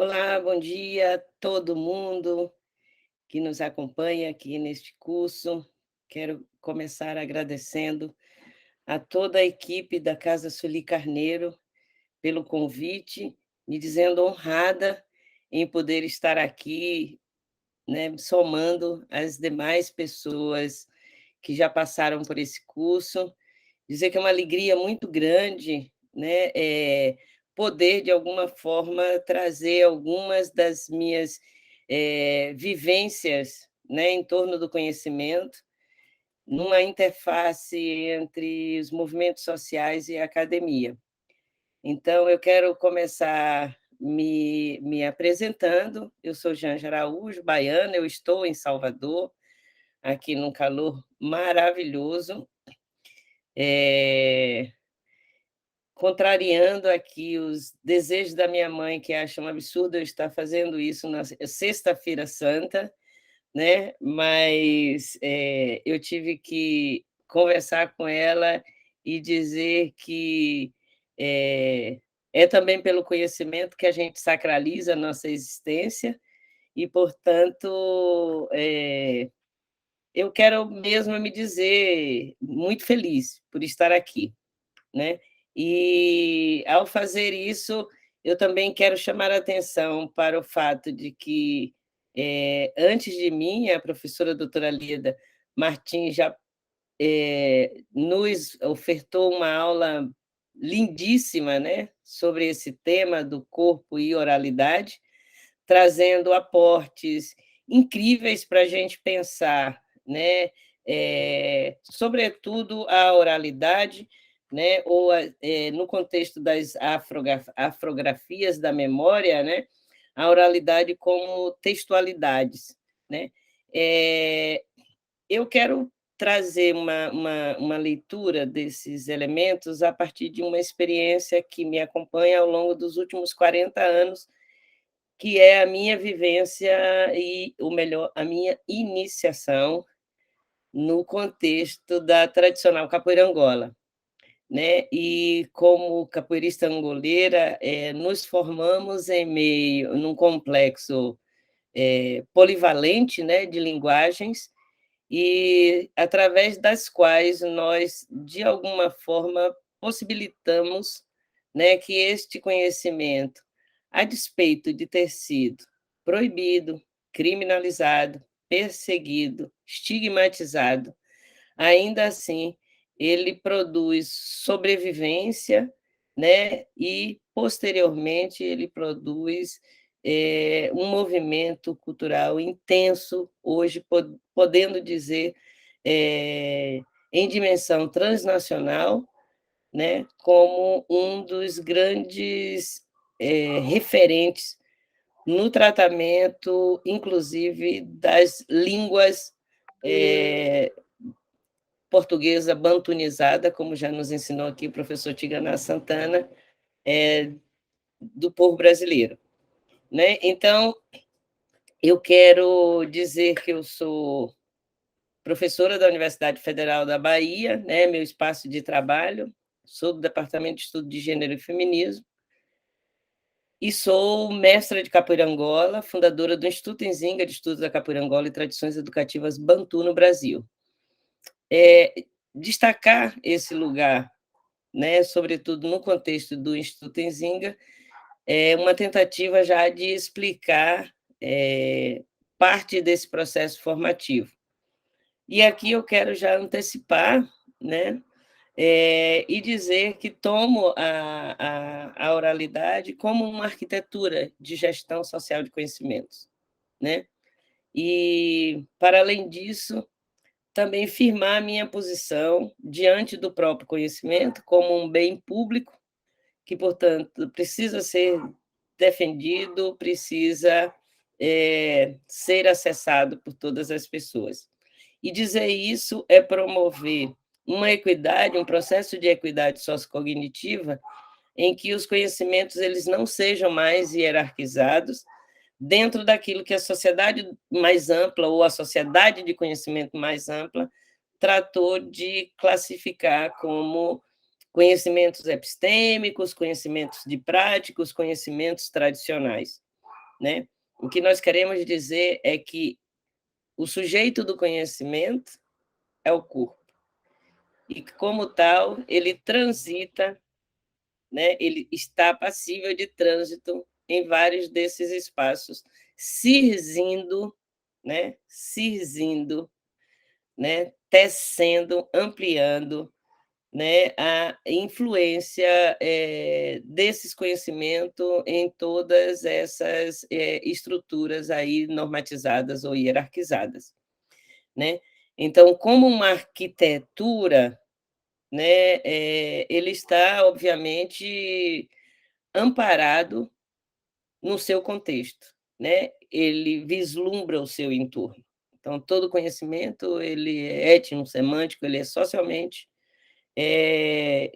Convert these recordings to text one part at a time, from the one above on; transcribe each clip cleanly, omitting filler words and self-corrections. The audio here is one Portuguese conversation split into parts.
Olá, bom dia a todo mundo que nos acompanha aqui neste curso. Quero começar agradecendo a toda a equipe da Casa Sueli Carneiro pelo convite, me dizendo honrada em poder estar aqui, né, somando as demais pessoas que já passaram por esse curso. Dizer que é uma alegria muito grande, né, poder, de alguma forma, trazer algumas das minhas, vivências, né, em torno do conhecimento, numa interface entre os movimentos sociais e a academia. Então eu quero começar me apresentando. Eu sou Janja Araújo, baiana, eu estou em Salvador, aqui num calor maravilhoso, eh contrariando aqui os desejos da minha mãe, que acha um absurdo eu estar fazendo isso na Sexta-feira Santa, né, mas, eu tive que conversar com ela e dizer que, eh, é também pelo conhecimento que a gente sacraliza a nossa existência e, portanto, eu quero mesmo me dizer muito feliz por estar aqui, né. E, ao fazer isso, eu também quero chamar a atenção para o fato de que, antes de mim, a professora doutora Lida Martins já, nos ofertou uma aula lindíssima, né, sobre esse tema do corpo e oralidade, trazendo aportes incríveis para a gente pensar, né, sobretudo a oralidade, né, ou no contexto das afrografias da memória, né, a oralidade como textualidades, né. Eu quero trazer uma leitura desses elementos a partir de uma experiência que me acompanha ao longo dos últimos 40 anos, que é a minha vivência e, o melhor, a minha iniciação no contexto da tradicional capoeira Angola, né. E como capoeirista angoleira, nos formamos em meio num complexo, polivalente, né, de linguagens e através das quais nós, de alguma forma, possibilitamos, né, que este conhecimento, a despeito de ter sido proibido, criminalizado, perseguido, estigmatizado, ainda assim ele produz sobrevivência, né, e posteriormente ele produz, um movimento cultural intenso, hoje podendo dizer, em dimensão transnacional, né, como um dos grandes, referentes no tratamento, inclusive, das línguas, eh, portuguesa bantunizada, como já nos ensinou aqui o professor Tigana Santana, do povo brasileiro, né. Então, eu quero dizer que eu sou professora da Universidade Federal da Bahia, né, meu espaço de trabalho, sou do Departamento de Estudo de Gênero e Feminismo, e sou mestra de capoeira Angola, fundadora do Instituto Nzinga de Estudos da Capoeira Angola e Tradições Educativas Bantu no Brasil. Destacar esse lugar, né, sobretudo no contexto do Instituto Nzinga, é uma tentativa já de explicar, parte desse processo formativo. E aqui eu quero já antecipar, né, e dizer que tomo a oralidade como uma arquitetura de gestão social de conhecimentos, né. E, para além disso, também firmar a minha posição diante do próprio conhecimento como um bem público que, portanto, precisa ser defendido, precisa, ser acessado por todas as pessoas. E dizer isso é promover uma equidade, um processo de equidade sociocognitiva, em que os conhecimentos eles não sejam mais hierarquizados dentro daquilo que a sociedade mais ampla ou a sociedade de conhecimento mais ampla tratou de classificar como conhecimentos epistêmicos, conhecimentos de práticos, conhecimentos tradicionais. né? O que nós queremos dizer é que o sujeito do conhecimento é o corpo, e como tal, ele transita, né? Ele está passível de trânsito em vários desses espaços, cirzindo, né? Cirzindo, né? Tecendo, ampliando, né, a influência desses conhecimentos em todas essas estruturas aí normatizadas ou hierarquizadas, né? Então, como uma arquitetura, né, ele está, obviamente, amparado no seu contexto, né? Ele vislumbra o seu entorno. Então, todo conhecimento ele é etnosemântico, ele é socialmente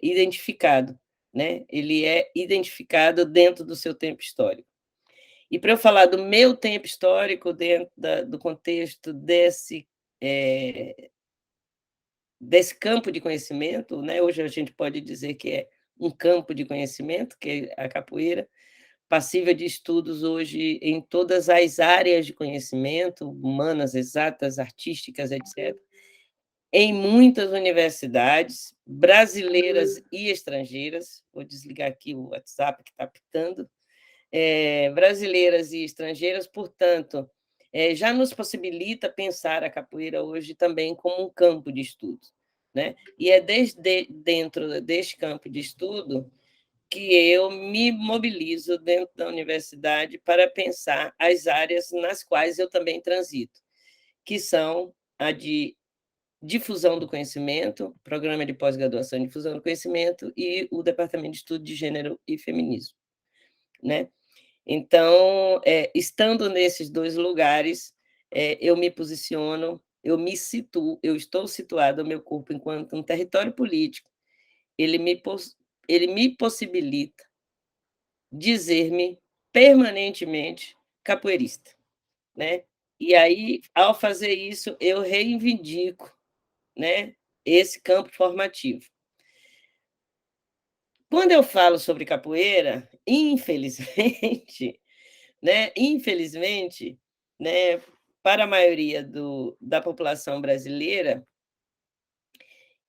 identificado, né? Ele é identificado dentro do seu tempo histórico. E para eu falar do meu tempo histórico dentro do contexto desse campo de conhecimento, né? Hoje a gente pode dizer que é um campo de conhecimento, que é a capoeira, passível de estudos hoje em todas as áreas de conhecimento, humanas, exatas, artísticas, etc., em muitas universidades brasileiras e estrangeiras. Vou desligar aqui o WhatsApp que está pitando. Brasileiras e estrangeiras, portanto, já nos possibilita pensar a capoeira hoje também como um campo de estudo, né? E é desde dentro deste campo de estudo que eu me mobilizo dentro da universidade para pensar as áreas nas quais eu também transito, que são a de difusão do conhecimento, programa de pós-graduação em difusão do conhecimento e o Departamento de Estudo de Gênero e Feminismo, né? Então, estando nesses dois lugares, eu me posiciono, eu me situo, eu estou situado, o meu corpo enquanto um território político, ele me, ele me possibilita dizer-me permanentemente capoeirista, né? E aí, ao fazer isso, eu reivindico, né, esse campo formativo. Quando eu falo sobre capoeira, infelizmente, né, infelizmente, né, para a maioria da população brasileira,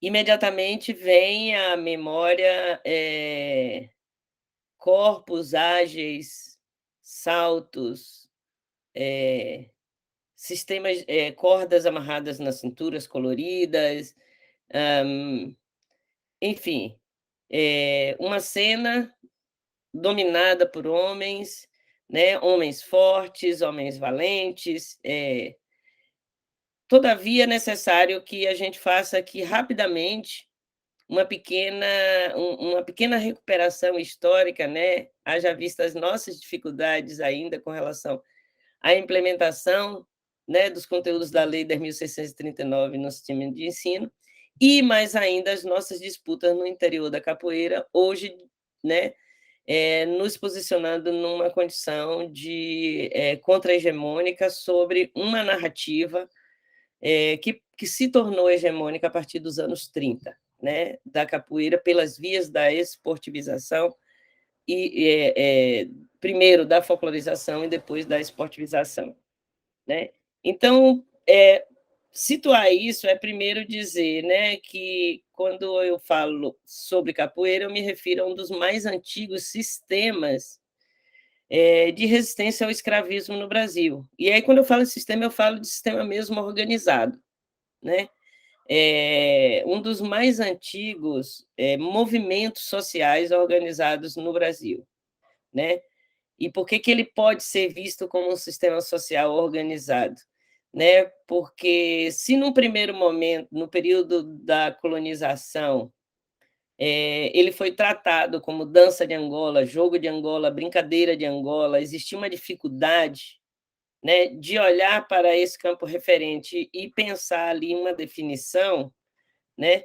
imediatamente vem à memória corpos ágeis, saltos, sistemas, cordas amarradas nas cinturas coloridas, enfim, uma cena dominada por homens, né, homens fortes, homens valentes. Todavia, é necessário que a gente faça aqui rapidamente uma pequena, uma pequena recuperação histórica, né? Haja vista as nossas dificuldades ainda com relação à implementação, né, dos conteúdos da Lei 10.639 no sistema de ensino, e mais ainda as nossas disputas no interior da capoeira, hoje, né, nos posicionando numa condição de contra-hegemônica sobre uma narrativa que se tornou hegemônica a partir dos anos 30, né, da capoeira, pelas vias da esportivização, e primeiro da folclorização e depois da esportivização, né? Então, situar isso é primeiro dizer, né, que quando eu falo sobre capoeira, eu me refiro a um dos mais antigos sistemas de resistência ao escravismo no Brasil. E aí, quando eu falo de sistema, eu falo de sistema mesmo organizado, né? Um dos mais antigos movimentos sociais organizados no Brasil, né? E por que ele pode ser visto como um sistema social organizado? Né? Porque se num primeiro momento, no período da colonização, ele foi tratado como dança de Angola, jogo de Angola, brincadeira de Angola, existia uma dificuldade, né, de olhar para esse campo referente e pensar ali uma definição, né?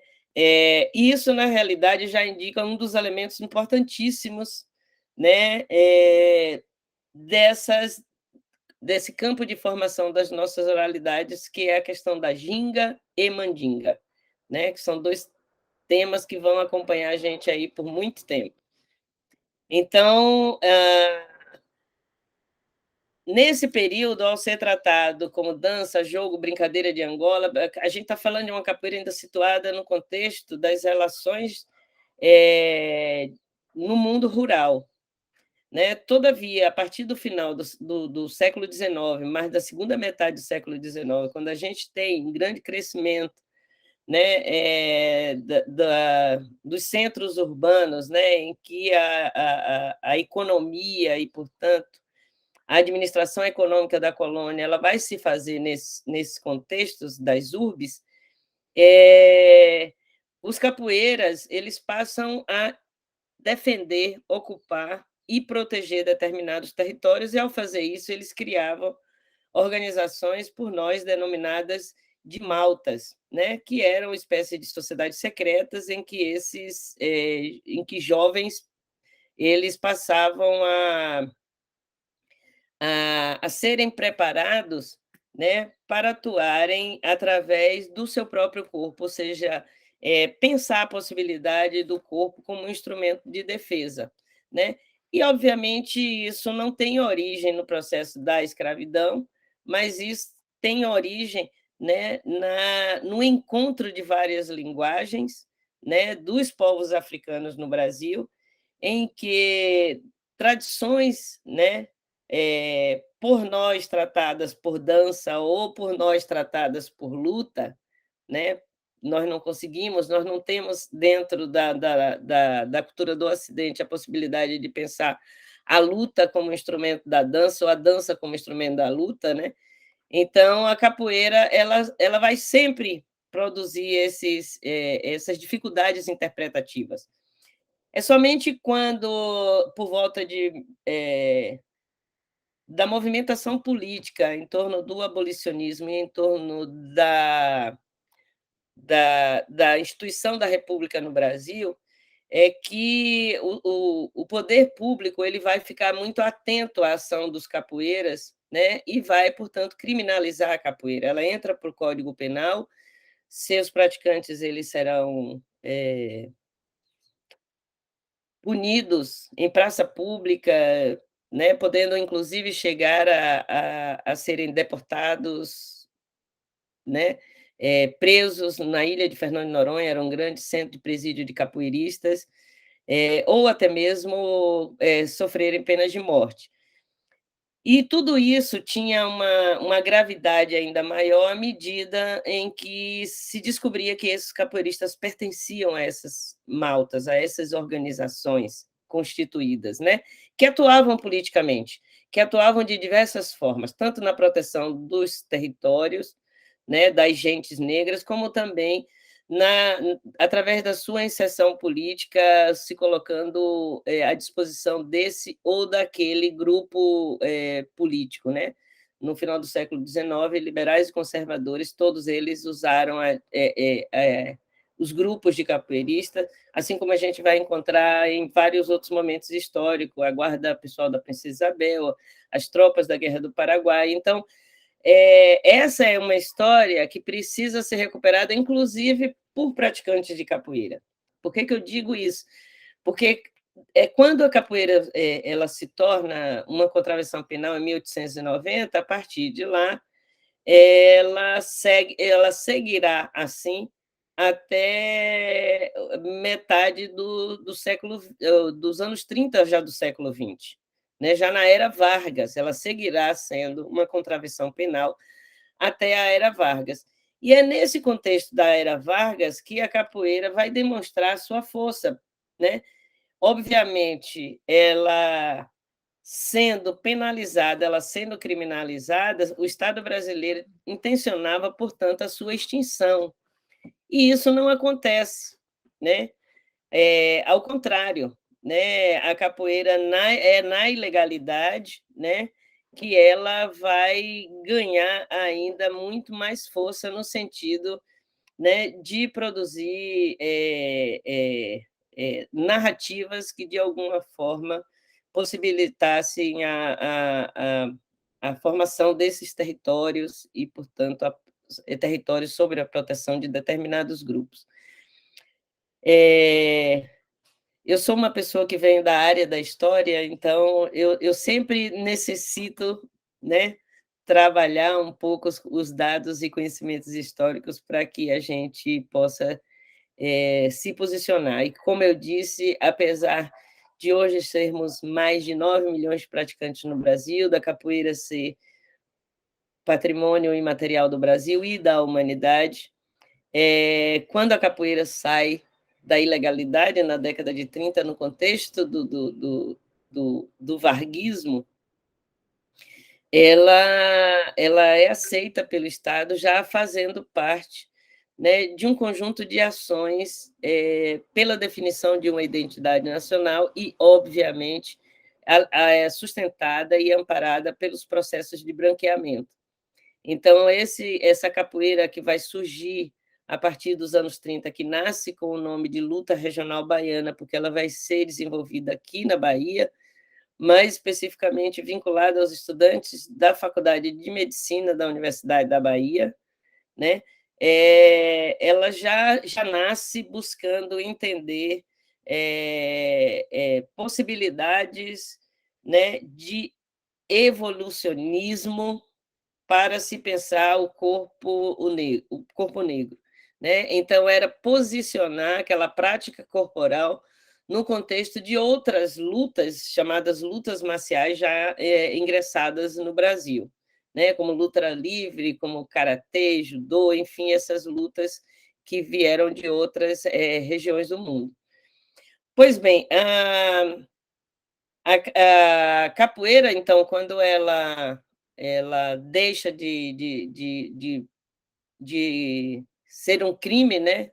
Isso, na realidade, já indica um dos elementos importantíssimos, né, desse campo de formação das nossas oralidades, que é a questão da ginga e mandinga, né, que são dois temas que vão acompanhar a gente aí por muito tempo. Então, nesse período, ao ser tratado como dança, jogo, brincadeira de Angola, a gente está falando de uma capoeira ainda situada no contexto das relações no mundo rural. Né? Todavia, a partir do final do século XIX, mais da segunda metade do século XIX, quando a gente tem um grande crescimento, né, dos centros urbanos, né, em que a economia e, portanto, a administração econômica da colônia ela vai se fazer nesses contextos das urbes, os capoeiras eles passam a defender, ocupar e proteger determinados territórios, e, ao fazer isso, eles criavam organizações por nós denominadas de maltas, né, que eram uma espécie de sociedades secretas em que jovens eles passavam a serem preparados, né, para atuarem através do seu próprio corpo, ou seja, pensar a possibilidade do corpo como um instrumento de defesa, né? E, obviamente, isso não tem origem no processo da escravidão, mas isso tem origem, né, no encontro de várias linguagens, né, dos povos africanos no Brasil, em que tradições, né, por nós tratadas por dança ou por nós tratadas por luta, né? Nós não temos dentro da cultura do Ocidente a possibilidade de pensar a luta como instrumento da dança ou a dança como instrumento da luta, né? Então, a capoeira ela vai sempre produzir essas dificuldades interpretativas. É somente quando, por volta da movimentação política em torno do abolicionismo e em torno da instituição da República no Brasil, é que o poder público ele vai ficar muito atento à ação dos capoeiras, né, e vai, portanto, criminalizar a capoeira. Ela entra para o Código Penal, seus praticantes eles serão punidos em praça pública, né, podendo inclusive chegar a serem deportados, né, presos na ilha de Fernando de Noronha, era um grande centro de presídio de capoeiristas, ou até mesmo sofrerem penas de morte. E tudo isso tinha uma gravidade ainda maior à medida em que se descobria que esses capoeiristas pertenciam a essas maltas, a essas organizações constituídas, né, que atuavam politicamente, que atuavam de diversas formas, tanto na proteção dos territórios, né, das gentes negras, como também na, através da sua inserção política, se colocando à disposição desse ou daquele grupo político, né? No final do século XIX, liberais e conservadores, todos eles usaram os grupos de capoeiristas, assim como a gente vai encontrar em vários outros momentos históricos, a guarda pessoal da Princesa Isabel, as tropas da Guerra do Paraguai. Então, essa é uma história que precisa ser recuperada, inclusive por praticantes de capoeira. Por que eu digo isso? Porque quando a capoeira ela se torna uma contravenção penal em 1890, a partir de lá, ela seguirá assim até metade do século, dos anos 30 já do século XX. Né? Já na era Vargas, ela seguirá sendo uma contravenção penal até a era Vargas. E é nesse contexto da era Vargas que a capoeira vai demonstrar sua força. Né? Obviamente, ela sendo penalizada, ela sendo criminalizada, o Estado brasileiro intencionava, portanto, a sua extinção. E isso não acontece, né? Ao contrário, né? A capoeira é na ilegalidade, né? Que ela vai ganhar ainda muito mais força no sentido, né, de produzir narrativas que, de alguma forma, possibilitassem a formação desses territórios e, portanto, territórios sobre a proteção de determinados grupos. Eu sou uma pessoa que vem da área da história, então eu sempre necessito né, trabalhar um pouco os dados e conhecimentos históricos para que a gente possa se posicionar. E, como eu disse, apesar de hoje sermos mais de 9 milhões de praticantes no Brasil, da capoeira ser patrimônio imaterial do Brasil e da humanidade, quando a capoeira sai da ilegalidade na década de 30, no contexto do varguismo, ela é aceita pelo Estado já fazendo parte, né, de um conjunto de ações pela definição de uma identidade nacional e, obviamente, sustentada e amparada pelos processos de branqueamento. Então, essa capoeira que vai surgir a partir dos anos 30, que nasce com o nome de luta regional baiana, porque ela vai ser desenvolvida aqui na Bahia, mais especificamente vinculada aos estudantes da Faculdade de Medicina da Universidade da Bahia, né? Ela já nasce buscando entender possibilidades, né, de evolucionismo para se pensar o corpo negro, né? Então, era posicionar aquela prática corporal no contexto de outras lutas, chamadas lutas marciais, já ingressadas no Brasil, né? Como luta livre, como karatê, judô, enfim, essas lutas que vieram de outras regiões do mundo. Pois bem, a capoeira, então, quando ela deixa de ser um crime, né,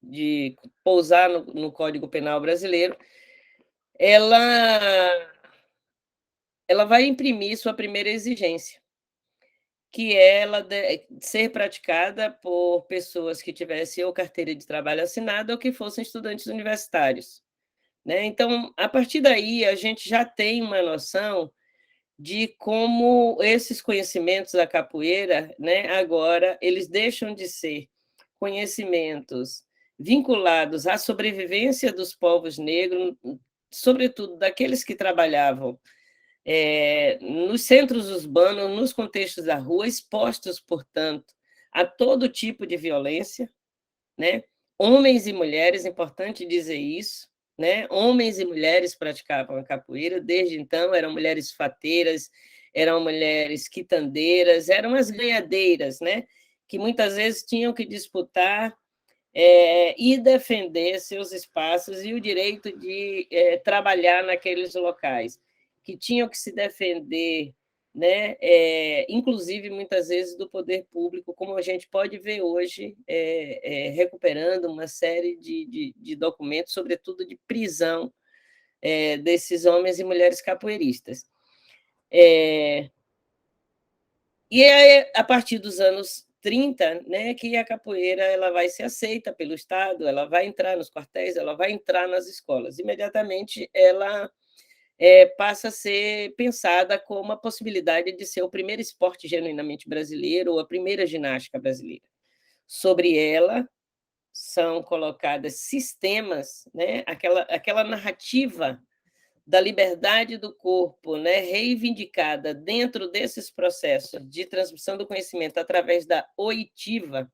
de pousar no Código Penal brasileiro, ela, ela vai imprimir sua primeira exigência, que é ela ser praticada por pessoas que tivessem ou carteira de trabalho assinada ou que fossem estudantes universitários, né? Então, a partir daí, a gente já tem uma noção de como esses conhecimentos da capoeira, né, agora, eles deixam de ser conhecimentos vinculados à sobrevivência dos povos negros, sobretudo daqueles que trabalhavam nos centros urbanos, nos contextos da rua, expostos, portanto, a todo tipo de violência, né? Homens e mulheres, importante dizer isso, né? Homens e mulheres praticavam a capoeira, desde então eram mulheres fateiras, eram mulheres quitandeiras, eram as ganhadeiras, né? Que muitas vezes tinham que disputar e defender seus espaços e o direito de trabalhar naqueles locais, que tinham que se defender, né, inclusive muitas vezes do poder público, como a gente pode ver hoje, recuperando uma série de documentos, sobretudo de prisão desses homens e mulheres capoeiristas. E é a partir dos anos 30, né, que a capoeira ela vai ser aceita pelo Estado, ela vai entrar nos quartéis, ela vai entrar nas escolas. Imediatamente, ela passa a ser pensada como a possibilidade de ser o primeiro esporte genuinamente brasileiro ou a primeira ginástica brasileira. Sobre ela são colocadas sistemas, né, aquela narrativa da liberdade do corpo, né, reivindicada dentro desses processos de transmissão do conhecimento através da oitiva,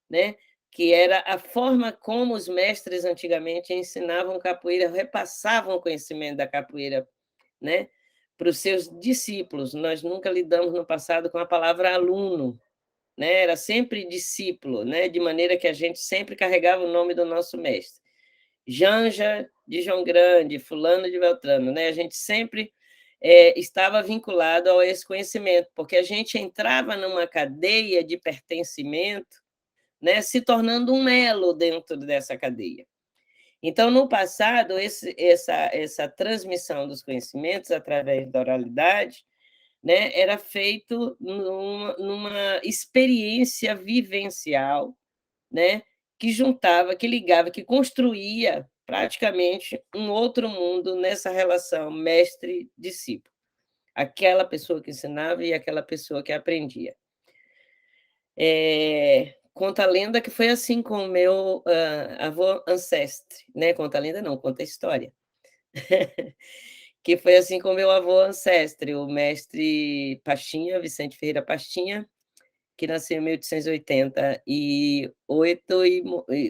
né, que era a forma como os mestres antigamente ensinavam capoeira, repassavam o conhecimento da capoeira, né, para os seus discípulos. Nós nunca lidamos no passado com a palavra aluno, né, era sempre discípulo, né, de maneira que a gente sempre carregava o nome do nosso mestre. Janja de João Grande, fulano de Beltrano, né? A gente sempre estava vinculado a esse conhecimento, porque a gente entrava numa cadeia de pertencimento, né, se tornando um elo dentro dessa cadeia. Então, no passado, essa transmissão dos conhecimentos através da oralidade, né, era feito numa experiência vivencial, né, que juntava, que ligava, que construía praticamente um outro mundo nessa relação mestre-discípulo. Aquela pessoa que ensinava e aquela pessoa que aprendia. Conta a lenda que foi assim com o meu avô ancestre, né? Conta a lenda não, conta a história. que foi assim com meu avô ancestre, o mestre Pastinha, Vicente Ferreira Pastinha, que nasceu em 1888 e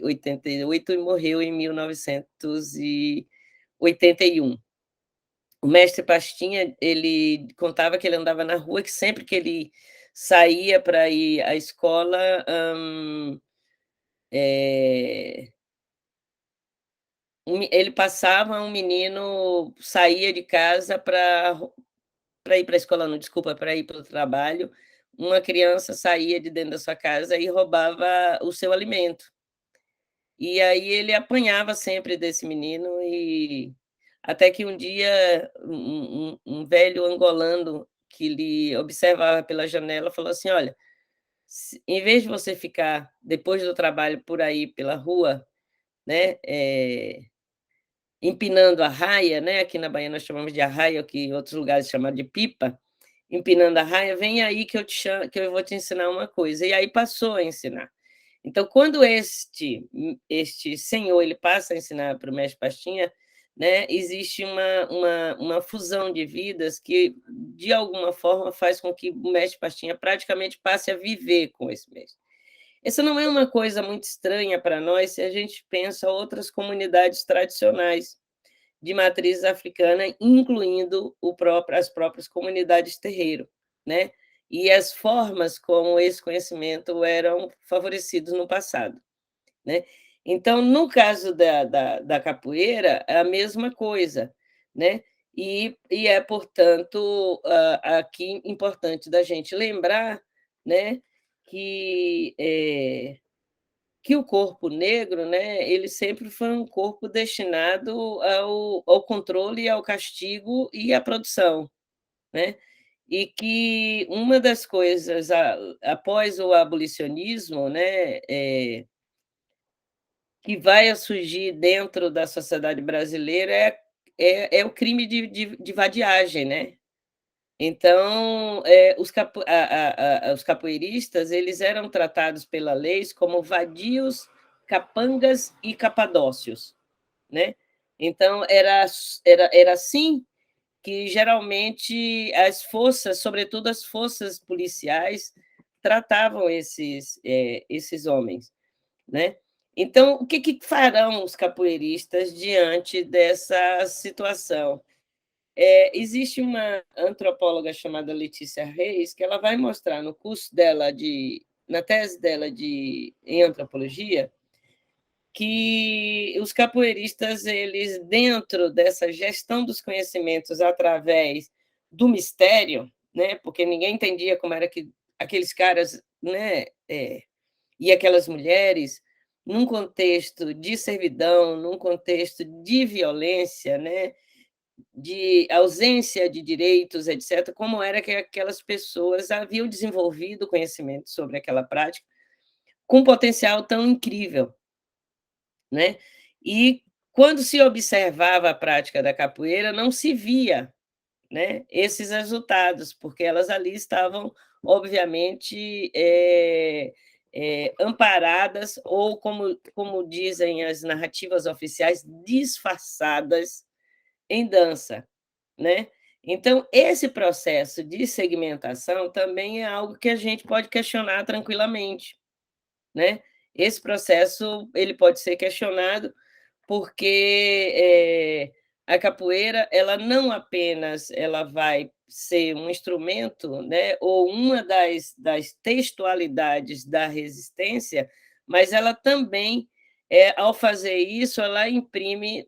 88 e morreu em 1981. O mestre Pastinha, ele contava que ele andava na rua, que sempre que ele saía para ir à escola, eh, ele passava, um menino saía de casa para ir para a escola não, desculpa, para ir para o trabalho, uma criança saía de dentro da sua casa e roubava o seu alimento. E aí ele apanhava sempre desse menino e até que um dia um velho angolano que lhe observava pela janela falou assim: "Olha, se em vez de você ficar depois do trabalho por aí pela rua, né, empinando a raia, né, aqui na Bahia nós chamamos de arraia, o que em outros lugares chamam de pipa, empinando a raia, vem aí que eu vou te ensinar uma coisa". E aí passou a ensinar. Então, quando este senhor ele passa a ensinar para o mestre Pastinha, né, existe uma fusão de vidas que, de alguma forma, faz com que o mestre Pastinha praticamente passe a viver com esse mestre. Essa não é uma coisa muito estranha para nós se a gente pensa outras comunidades tradicionais de matriz africana, incluindo as próprias comunidades terreiro, né? E as formas como esse conhecimento eram favorecidos no passado, né? Então, no caso da capoeira, é a mesma coisa, né? E é, portanto, aqui importante da gente lembrar, né, que que o corpo negro, né, ele sempre foi um corpo destinado ao controle, ao castigo e à produção, né. E que uma das coisas após o abolicionismo, né, que vai a surgir dentro da sociedade brasileira é o crime de vadiagem, né. Então, os capoeiristas, eles eram tratados pela lei como vadios, capangas e capadócios, né. Então era assim que geralmente as forças, sobretudo as forças policiais, tratavam esses homens, né. Então, o que que farão os capoeiristas diante dessa situação? Existe uma antropóloga chamada Letícia Reis, que ela vai mostrar no curso dela na tese dela em antropologia, que os capoeiristas, eles, dentro dessa gestão dos conhecimentos através do mistério, né, porque ninguém entendia como era que aqueles caras, né, e aquelas mulheres, num contexto de servidão, num contexto de violência, né, de ausência de direitos, etc., como era que aquelas pessoas haviam desenvolvido conhecimento sobre aquela prática com um potencial tão incrível, né? E quando se observava a prática da capoeira, não se via, né, esses resultados, porque elas ali estavam, obviamente, amparadas ou, como dizem as narrativas oficiais, disfarçadas em dança, né. Então, esse processo de segmentação também é algo que a gente pode questionar tranquilamente, né. Esse processo, ele pode ser questionado, porque, a capoeira, ela não apenas ela vai ser um instrumento, né, ou uma das textualidades da resistência, mas ela também, ao fazer isso, ela imprime,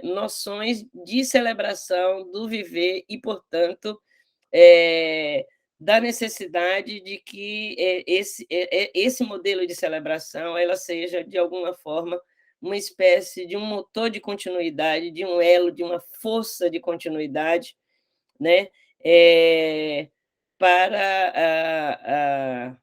noções de celebração do viver e, portanto, eh, da necessidade de que, esse modelo de celebração ela seja, de alguma forma, uma espécie de um motor de continuidade, de um elo, de uma força de continuidade, né, para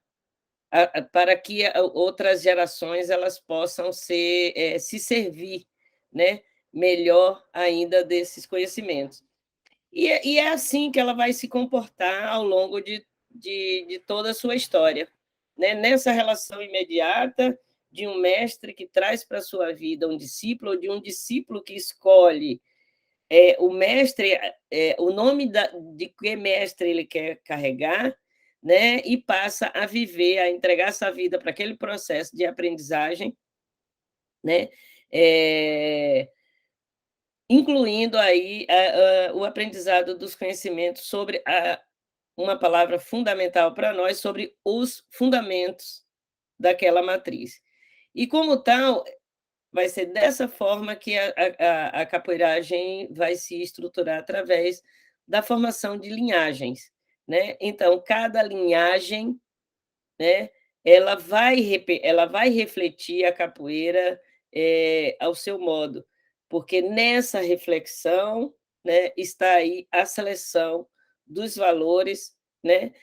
para que outras gerações elas possam se servir, né, melhor ainda desses conhecimentos. E é assim que ela vai se comportar ao longo de toda a sua história, né, nessa relação imediata de um mestre que traz para a sua vida um discípulo, ou de um discípulo que escolhe o mestre, o nome de que mestre ele quer carregar, né, e passa a viver, a entregar essa vida para aquele processo de aprendizagem, né, é, incluindo aí o aprendizado dos conhecimentos sobre uma palavra fundamental para nós, sobre os fundamentos daquela matriz. E, como tal, vai ser dessa forma que a capoeiragem vai se estruturar através da formação de linhagens, né? Então, cada linhagem, né, ela vai refletir a capoeira ao seu modo, porque nessa reflexão, né, está aí a seleção dos valores, né,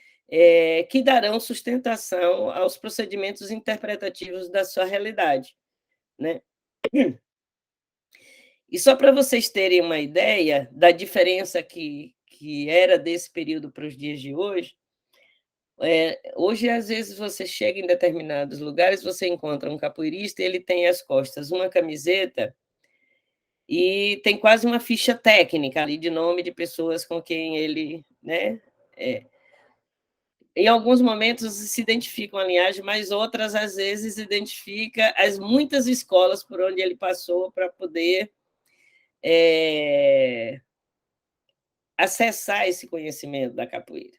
que darão sustentação aos procedimentos interpretativos da sua realidade, né? E só para vocês terem uma ideia da diferença que era desse período para os dias de hoje, hoje, às vezes, você chega em determinados lugares, você encontra um capoeirista e ele tem às costas uma camiseta e tem quase uma ficha técnica ali de nome de pessoas com quem ele, né, é. Em alguns momentos se identifica uma linhagem, mas outras, às vezes, identifica as muitas escolas por onde ele passou para poder acessar esse conhecimento da capoeira,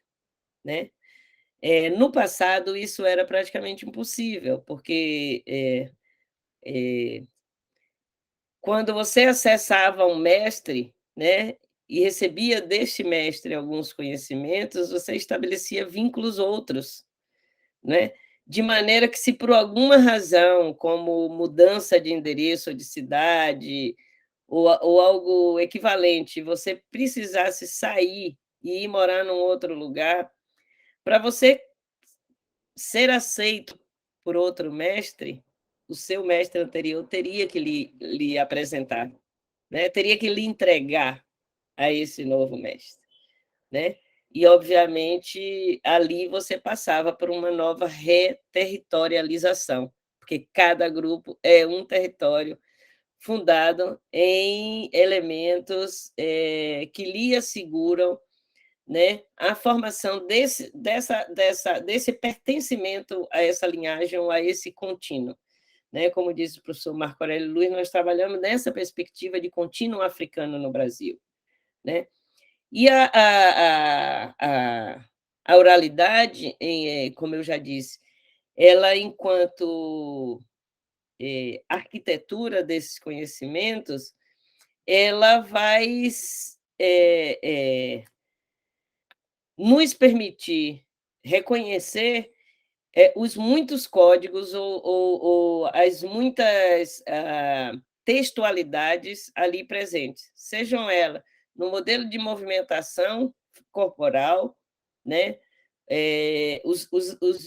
né? No passado, isso era praticamente impossível, porque quando você acessava um mestre, né, e recebia deste mestre alguns conhecimentos, você estabelecia vínculos outros, né? De maneira que, se por alguma razão, como mudança de endereço ou de cidade, ou algo equivalente, você precisasse sair e ir morar num outro lugar, para você ser aceito por outro mestre, o seu mestre anterior teria que lhe apresentar, né? Teria que lhe entregar a esse novo mestre, né? E, obviamente, ali você passava por uma nova reterritorialização, porque cada grupo é um território fundado em elementos que lhe asseguram, né, a formação desse pertencimento a essa linhagem ou a esse contínuo. Né? Como diz o professor Marco Aurélio Luz, nós trabalhamos nessa perspectiva de contínuo africano no Brasil. Né? E a oralidade, como eu já disse, ela, enquanto arquitetura desses conhecimentos, ela vai nos permitir reconhecer os muitos códigos ou as muitas textualidades ali presentes, sejam elas no modelo de movimentação corporal, né? Os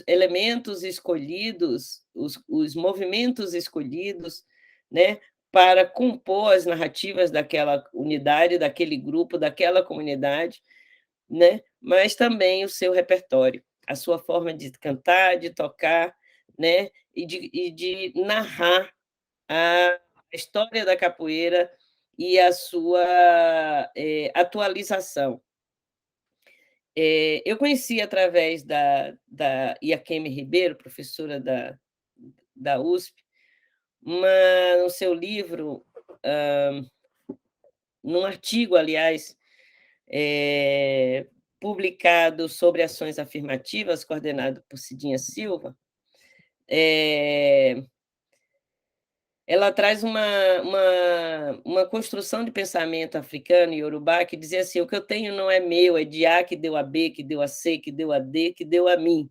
elementos escolhidos, os movimentos escolhidos, né? Para compor as narrativas daquela unidade, daquele grupo, daquela comunidade, né? Mas também o seu repertório, a sua forma de cantar, de tocar, né? E de narrar a história da capoeira e a sua atualização. Eu conheci, através da Iakeme Ribeiro, professora da USP, no seu livro, num artigo, aliás, publicado sobre ações afirmativas, coordenado por Cidinha Silva, ela traz uma construção de pensamento africano e iorubá que dizia assim: o que eu tenho não é meu, é de A que deu a B, que deu a C, que deu a D, que deu a mim,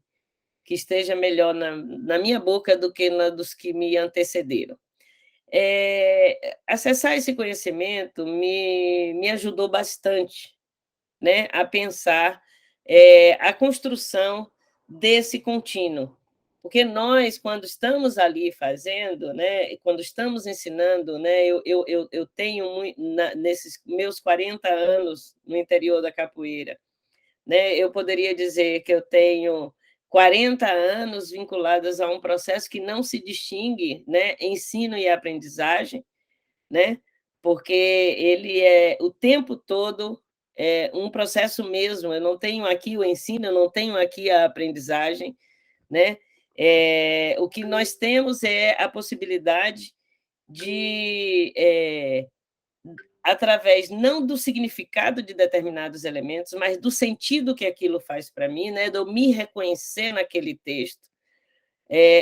que esteja melhor na minha boca do que na dos que me antecederam. Acessar esse conhecimento me ajudou bastante, né, a pensar a construção desse contínuo. Porque nós, quando estamos ali fazendo, né, quando estamos ensinando, né, eu tenho, nesses meus 40 anos no interior da capoeira, né, eu poderia dizer que eu tenho 40 anos vinculados a um processo que não se distingue, né, ensino e aprendizagem, né, porque ele é o tempo todo um processo mesmo. Eu não tenho aqui o ensino, eu não tenho aqui a aprendizagem, né? O que nós temos é a possibilidade de, através não do significado de determinados elementos, mas do sentido que aquilo faz para mim, né? De eu me reconhecer naquele texto,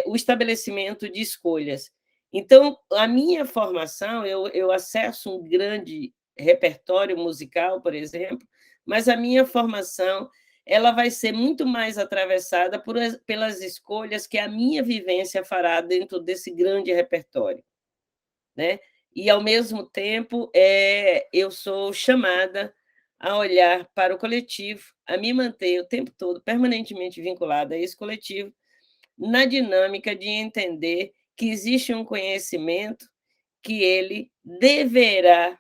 o estabelecimento de escolhas. Então, a minha formação, eu acesso um grande repertório musical, por exemplo, mas a minha formação ela vai ser muito mais atravessada pelas escolhas que a minha vivência fará dentro desse grande repertório, né? E, ao mesmo tempo, eu sou chamada a olhar para o coletivo, a me manter o tempo todo permanentemente vinculada a esse coletivo, na dinâmica de entender que existe um conhecimento que ele deverá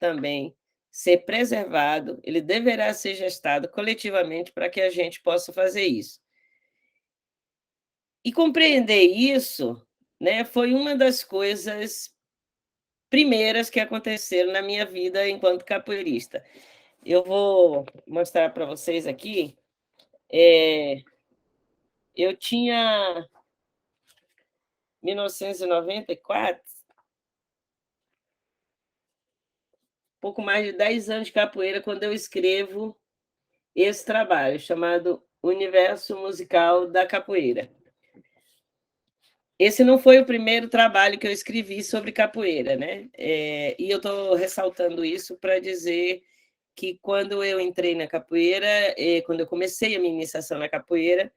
também ser preservado, ele deverá ser gestado coletivamente para que a gente possa fazer isso. E compreender isso, né, foi uma das coisas primeiras que aconteceram na minha vida enquanto capoeirista. Eu vou mostrar para vocês aqui. Eu tinha 1994, pouco mais de 10 anos de capoeira, quando eu escrevo esse trabalho, chamado Universo Musical da Capoeira. Esse não foi o primeiro trabalho que eu escrevi sobre capoeira, né? E eu estou ressaltando isso para dizer que, quando eu entrei na capoeira, quando eu comecei a minha iniciação na capoeira,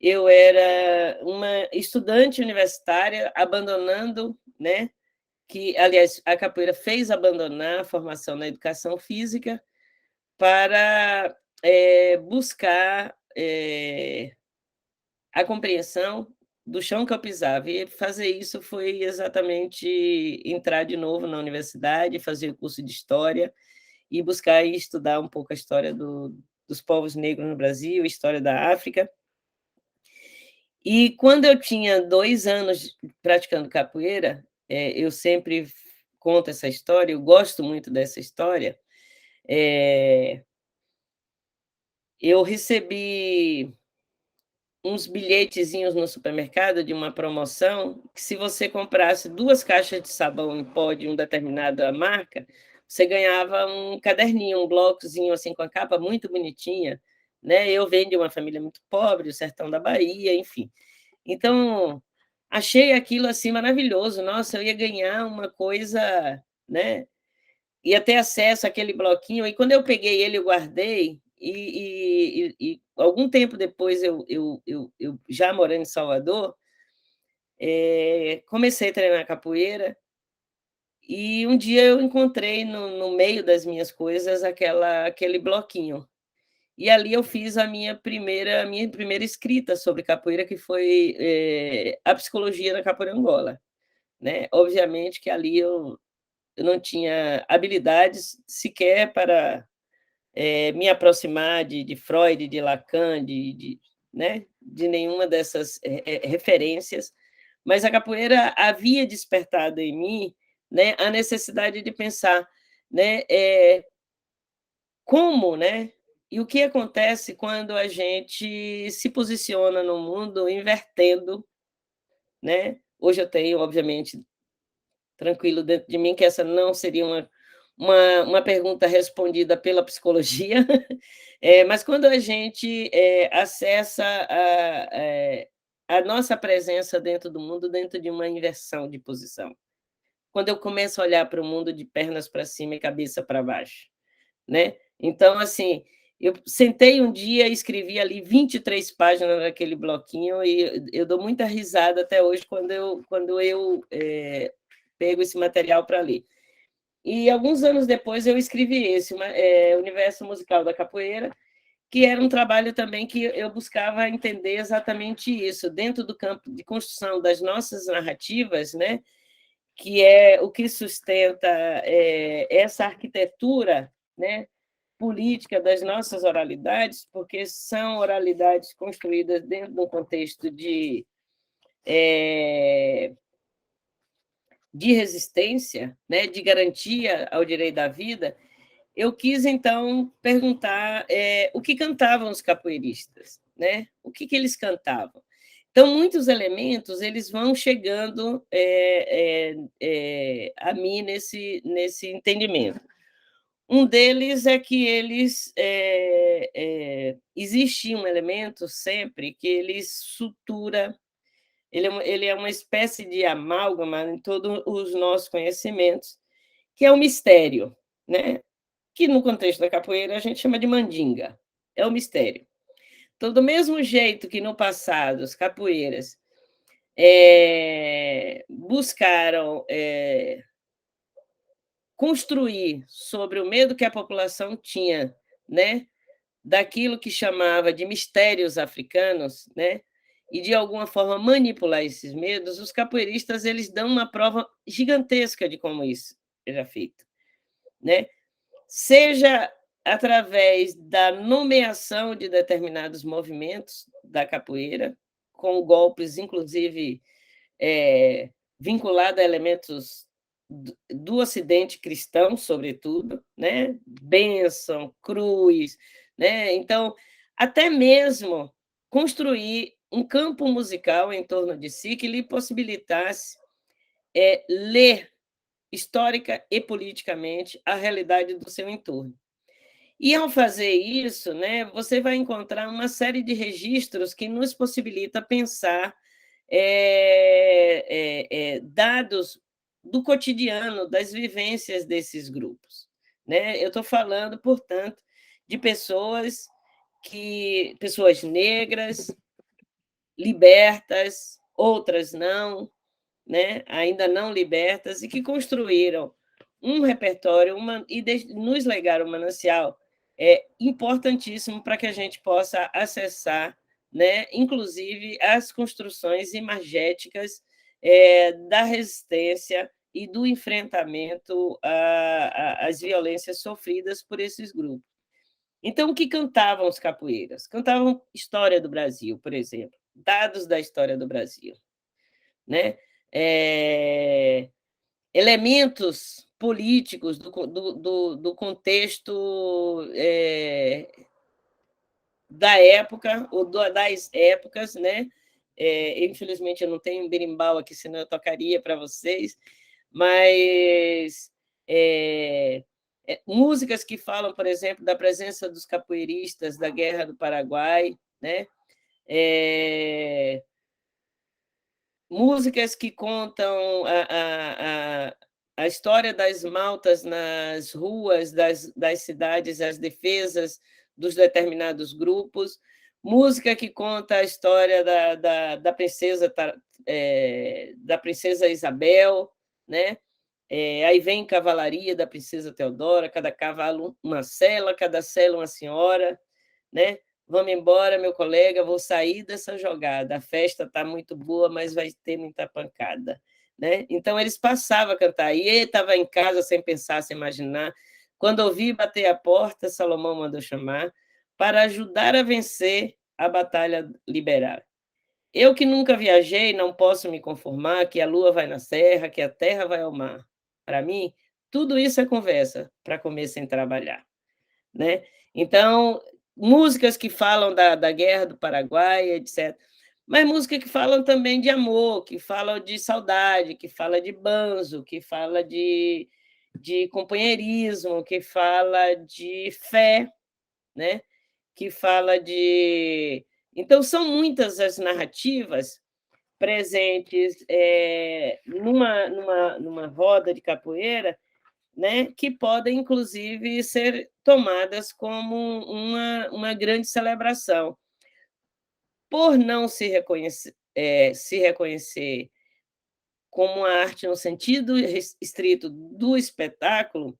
eu era uma estudante universitária abandonando, né? Que, aliás, a capoeira fez abandonar a formação na educação física para buscar a compreensão do chão que eu pisava. E fazer isso foi exatamente entrar de novo na universidade, fazer o curso de História e buscar e estudar um pouco a história dos povos negros no Brasil, a história da África. E, quando eu tinha 2 anos praticando capoeira, eu sempre conto essa história, eu gosto muito dessa história. Eu recebi uns bilhetezinhos no supermercado de uma promoção, que, se você comprasse 2 caixas de sabão em pó de uma determinada marca, você ganhava um caderninho, um blocozinho assim, com a capa muito bonitinha, né? Eu venho de uma família muito pobre, do sertão da Bahia, enfim. Então, achei aquilo assim maravilhoso. Nossa, eu ia ganhar uma coisa, né? Ia ter acesso àquele bloquinho. E, quando eu peguei ele, eu guardei. E algum tempo depois, eu já morando em Salvador, comecei a treinar capoeira. E um dia eu encontrei no meio das minhas coisas aquele bloquinho. E ali eu fiz a minha primeira escrita sobre capoeira, que foi a psicologia da capoeira Angola, né? Obviamente que ali eu não tinha habilidades sequer para me aproximar de Freud, de Lacan, né, de nenhuma dessas referências, mas a capoeira havia despertado em mim, né, a necessidade de pensar, né, como, né, e o que acontece quando a gente se posiciona no mundo invertendo, né? Hoje eu tenho, obviamente, tranquilo dentro de mim, que essa não seria uma pergunta respondida pela psicologia, mas quando a gente acessa a nossa presença dentro do mundo, dentro de uma inversão de posição. Quando eu começo a olhar para o mundo de pernas para cima e cabeça para baixo, né? Então, assim, eu sentei um dia e escrevi ali 23 páginas naquele bloquinho, e eu dou muita risada até hoje quando eu pego esse material para ler. E, alguns anos depois, eu escrevi esse, Universo Musical da Capoeira, que era um trabalho também que eu buscava entender exatamente isso, dentro do campo de construção das nossas narrativas, né? Que é o que sustenta essa arquitetura, né, política das nossas oralidades, porque são oralidades construídas dentro de um contexto de de resistência, né, de garantia ao direito da vida, eu quis, então, perguntar o que cantavam os capoeiristas, né? O que eles cantavam. Então, muitos elementos eles vão chegando a mim nesse entendimento. Um deles é que existe um elemento sempre que ele sutura, ele é uma espécie de amálgama em todos os nossos conhecimentos, que é o mistério, né? Que no contexto da capoeira a gente chama de mandinga, é o mistério. Então, do mesmo jeito que no passado as capoeiras buscaram construir sobre o medo que a população tinha, né, daquilo que chamava de mistérios africanos, né, e de alguma forma manipular esses medos, os capoeiristas eles dão uma prova gigantesca de como isso era feito, né? Seja através da nomeação de determinados movimentos da capoeira, com golpes, inclusive, vinculado a elementos do Ocidente cristão, sobretudo, né? Bênção, cruz, né? Então, até mesmo construir um campo musical em torno de si que lhe possibilitasse ler histórica e politicamente a realidade do seu entorno. E ao fazer isso, né, você vai encontrar uma série de registros que nos possibilita pensar dados do cotidiano, das vivências desses grupos, né? Eu estou falando, portanto, de pessoas negras, libertas, outras não, né, ainda não libertas, e que construíram um repertório nos legaram um manancial importantíssimo para que a gente possa acessar, né, inclusive, as construções imagéticas da resistência e do enfrentamento às violências sofridas por esses grupos. Então, o que cantavam os capoeiras? Cantavam história do Brasil, por exemplo, dados da história do Brasil, né? Elementos políticos do contexto da época, ou das épocas, né? Infelizmente, eu não tenho um berimbau aqui, senão eu tocaria para vocês, mas músicas que falam, por exemplo, da presença dos capoeiristas da Guerra do Paraguai, né? Músicas que contam a história das maltas nas ruas das cidades, as defesas dos determinados grupos, música que conta a história da princesa Isabel, né? Aí vem cavalaria da princesa Teodora, cada cavalo uma cela, cada cela uma senhora, né? Vamos embora, meu colega, vou sair dessa jogada. A festa está muito boa, mas vai ter muita pancada. Né? Então, eles passavam a cantar. E ele estava em casa sem pensar, sem imaginar. Quando ouvi bater a porta, Salomão mandou chamar para ajudar a vencer a batalha liberal. Eu que nunca viajei, não posso me conformar que a lua vai na serra, que a terra vai ao mar. Para mim, tudo isso é conversa para comer sem trabalhar. Né? Então, músicas que falam da Guerra do Paraguai, etc. Mas músicas que falam também de amor, que falam de saudade, que fala de banzo, que fala de companheirismo, que fala de fé, né? Que fala de... Então, são muitas as narrativas presentes numa roda de capoeira, né, que podem, inclusive, ser tomadas como uma grande celebração. Por não se reconhecer como a arte no sentido estrito do espetáculo,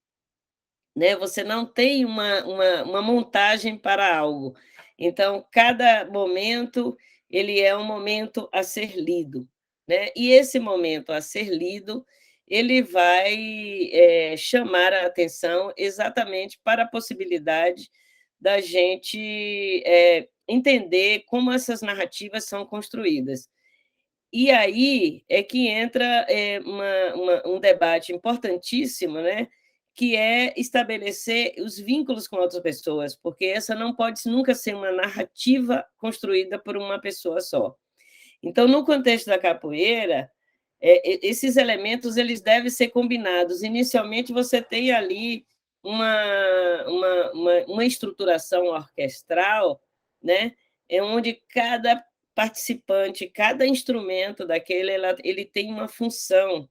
né, você não tem uma montagem para algo. Então, cada momento ele é um momento a ser lido, né? E esse momento a ser lido ele vai chamar a atenção exatamente para a possibilidade da gente entender como essas narrativas são construídas. E aí é que entra um debate importantíssimo, né, que é estabelecer os vínculos com outras pessoas, porque essa não pode nunca ser uma narrativa construída por uma pessoa só. Então, no contexto da capoeira, esses elementos eles devem ser combinados. Inicialmente, você tem ali uma estruturação orquestral, né, é onde cada participante, cada instrumento daquele, ele tem uma função,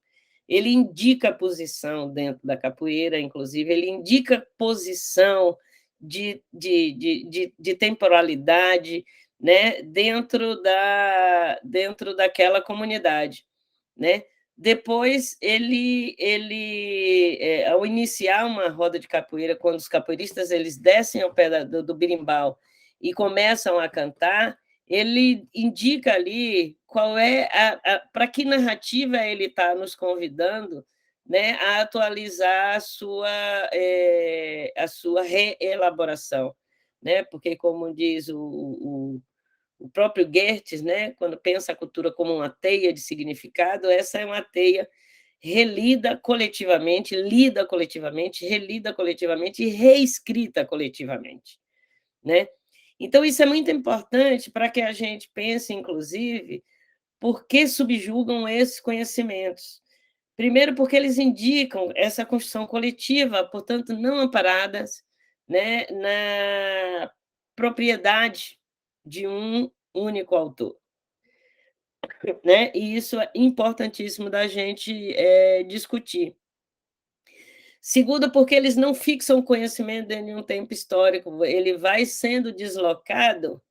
ele indica posição dentro da capoeira, inclusive, ele indica posição de temporalidade, né, dentro daquela comunidade, né? Depois ao iniciar uma roda de capoeira, quando os capoeiristas eles descem ao pé do berimbau e começam a cantar, ele indica ali qual é para que narrativa ele está nos convidando, né, a atualizar a sua reelaboração, né? Porque, como diz o próprio Goethe, né, quando pensa a cultura como uma teia de significado, essa é uma teia relida coletivamente, lida coletivamente, relida coletivamente e reescrita coletivamente, né? Então, isso é muito importante para que a gente pense, inclusive, por que subjugam esses conhecimentos. Primeiro, porque eles indicam essa construção coletiva, portanto, não amparadas, né, na propriedade de um único autor, né? E isso é importantíssimo da gente discutir. Segundo, porque eles não fixam o conhecimento dentro de um tempo histórico, ele vai sendo deslocado,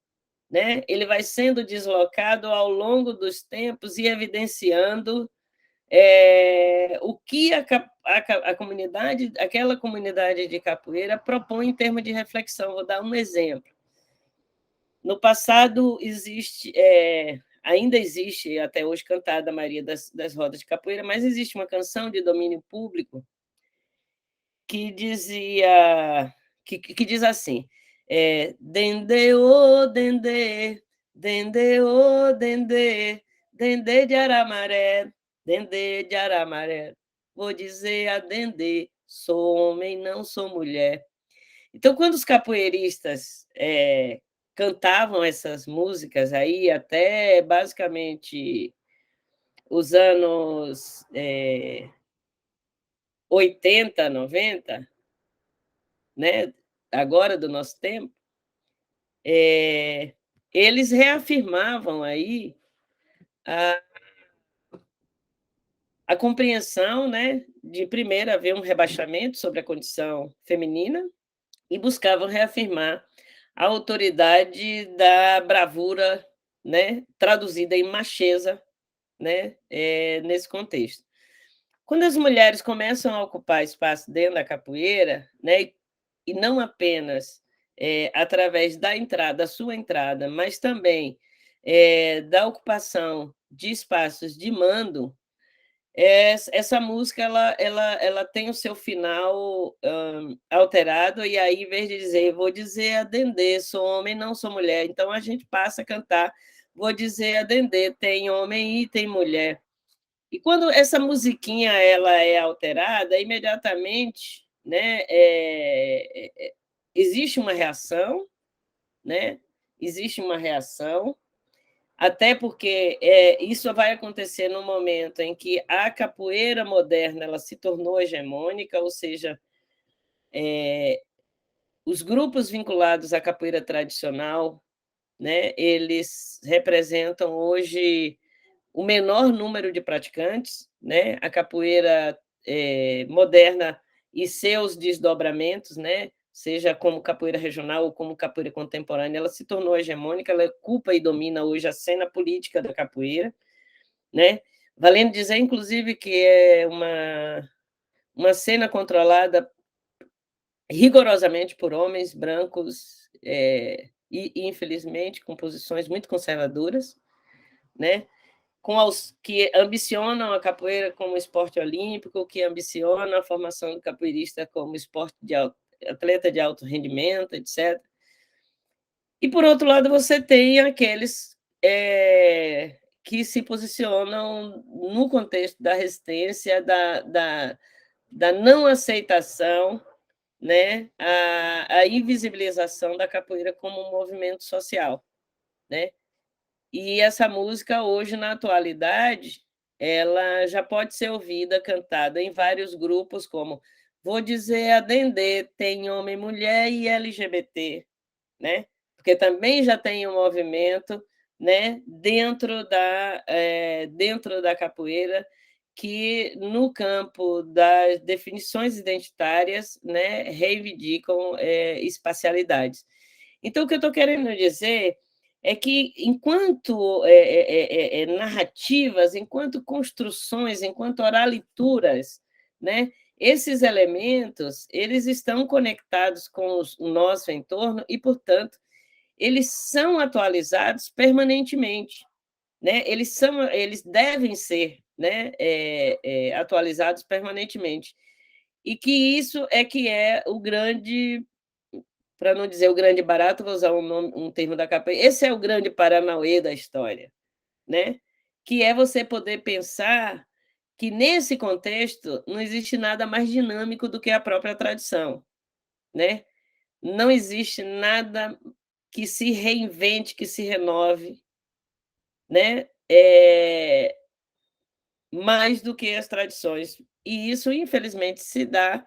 né? Ele vai sendo deslocado ao longo dos tempos e evidenciando o que a comunidade, aquela comunidade de capoeira propõe em termos de reflexão. Vou dar um exemplo. No passado, ainda existe, até hoje cantada a maioria das rodas de capoeira, mas existe uma canção de domínio público que dizia, que diz assim, dendê, ô, dendê, dendê, ô, dendê, dendê de Aramaré, dendê de Aramaré, vou dizer a dendê, sou homem, não sou mulher. Então, quando os capoeiristas cantavam essas músicas aí, até basicamente os anos 80, 90, né, agora do nosso tempo, eles reafirmavam aí a, a compreensão, né, de primeiro haver um rebaixamento sobre a condição feminina e buscavam reafirmar a autoridade da bravura, né, traduzida em macheza, né, nesse contexto. Quando as mulheres começam a ocupar espaço dentro da capoeira, né, e não apenas através da sua entrada, mas também da ocupação de espaços de mando, essa música ela tem o seu final alterado, e aí, em vez de dizer, vou dizer a Dendê, sou homem, não sou mulher, então a gente passa a cantar, vou dizer a Dendê, tem homem e tem mulher. E quando essa musiquinha ela é alterada, imediatamente, né, existe uma reação, né? Existe uma reação, até porque isso vai acontecer no momento em que a capoeira moderna ela se tornou hegemônica, ou seja, os grupos vinculados à capoeira tradicional, né, eles representam hoje o menor número de praticantes, né? A capoeira moderna e seus desdobramentos, né? Seja como capoeira regional ou como capoeira contemporânea, ela se tornou hegemônica, ela ocupa e domina hoje a cena política da capoeira, né? Valendo dizer, inclusive, que é uma cena controlada rigorosamente por homens brancos e, infelizmente, com posições muito conservadoras, né? Com os que ambicionam a capoeira como esporte olímpico, que ambicionam a formação do capoeirista como esporte atleta de alto rendimento, etc. E, por outro lado, você tem aqueles que se posicionam no contexto da resistência, da não aceitação, né, a invisibilização da capoeira como um movimento social, né? E essa música, hoje, na atualidade, ela já pode ser ouvida, cantada em vários grupos, como Vou Dizer a Dendê, tem homem, mulher e LGBT, né? Porque também já tem um movimento, né, dentro da capoeira, que, no campo das definições identitárias, né, reivindicam espacialidades. Então, o que eu estou querendo dizer é que, enquanto narrativas, enquanto construções, enquanto oralituras, né, esses elementos eles estão conectados com o nosso entorno e, portanto, eles são atualizados permanentemente, né? Eles devem ser, né, atualizados permanentemente. E que isso é que é o grande, para não dizer o grande barato, vou usar um termo da capoeira, esse é o grande paranauê da história, né? Que é você poder pensar que, nesse contexto, não existe nada mais dinâmico do que a própria tradição, né? Não existe nada que se reinvente, que se renove, né? Mais do que as tradições. E isso, infelizmente, se dá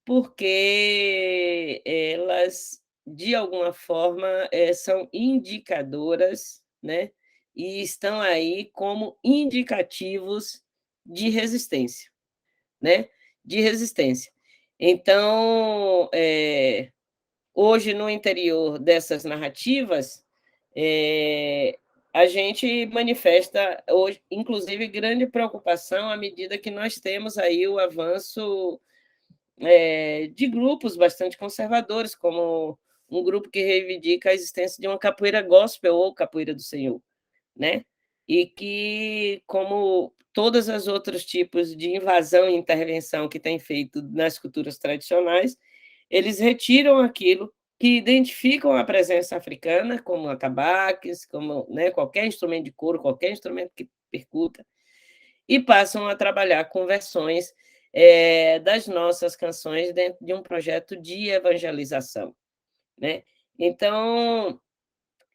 porque elas, de alguma forma, são indicadoras, né? E estão aí como indicativos de resistência, né? De resistência. Então, hoje, no interior dessas narrativas, a gente manifesta, hoje, inclusive, grande preocupação à medida que nós temos aí o avanço de grupos bastante conservadores, como um grupo que reivindica a existência de uma capoeira gospel ou capoeira do Senhor, né? E que, como todos os outros tipos de invasão e intervenção que tem feito nas culturas tradicionais, eles retiram aquilo que identificam a presença africana, como atabaques, como, né, qualquer instrumento de couro, qualquer instrumento que percuta, e passam a trabalhar com versões das nossas canções dentro de um projeto de evangelização, né? Então,